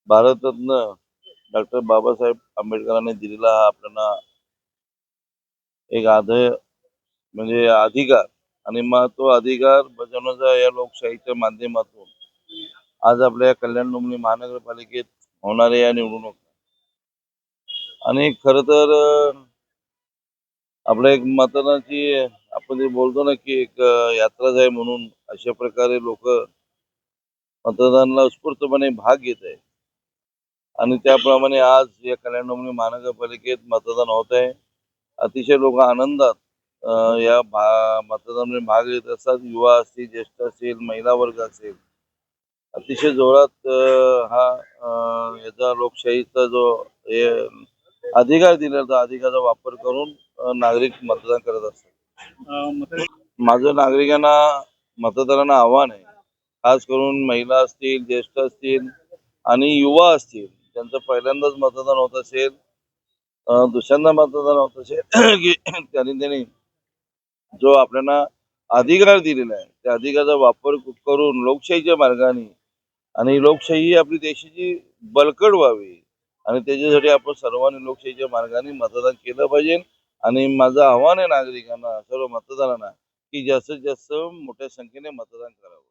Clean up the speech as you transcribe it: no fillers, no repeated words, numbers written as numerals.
Bharat Ratna doctor Babasaheb आंबेडकरांनी दिलेला हा आपल्याला एक म्हणजे अधिकार आणि मग तो अधिकार बजावण्याचा या लोकशाहीच्या माध्यमातून आज आपल्या कल्याण डोंबिवली महानगरपालिकेत होणाऱ्या या निवडणूक आणि खर तर आपल्या एक मतदानाची आपण जे बोलतो ना की एक यात्राच आहे म्हणून अशा प्रकारे लोक मतदानाला उत्स्फूर्तपणे भाग घेत आहे आणि त्याप्रमाणे आज या कल्याण डोंबिवली महानगरपालिकेत मतदान होत आहे. अतिशय लोक आनंदात मतदानामध्ये भाग घेत असतात. युवा असतील, ज्येष्ठ असेल, महिला वर्ग असेल, अतिशय जोरात याचा लोकशाहीचा जो हे अधिकार दिला त्या अधिकाराचा वापर करून नागरिक मतदान करत असतात. माझं नागरिकांना मतदारांना आव्हान आहे, खास करून महिला असतील, ज्येष्ठ असतील आणि युवा असतील, त्यांचं पहिल्यांदाच मतदान होत असेल, दुसऱ्यांदा मतदान होत असेल की त्यांनी जो आपल्याला अधिकार दिलेला आहे त्या अधिकाराचा वापर करून लोकशाहीच्या मार्गाने आणि लोकशाही ही आपली देशाची बळकट व्हावी आणि त्याच्यासाठी आपण सर्वांनी लोकशाहीच्या मार्गाने मतदान केलं पाहिजे. आणि माझं आव्हान आहे नागरिकांना, सर्व मतदारांना, की जास्तीत जास्त मोठ्या संख्येने मतदान करावं.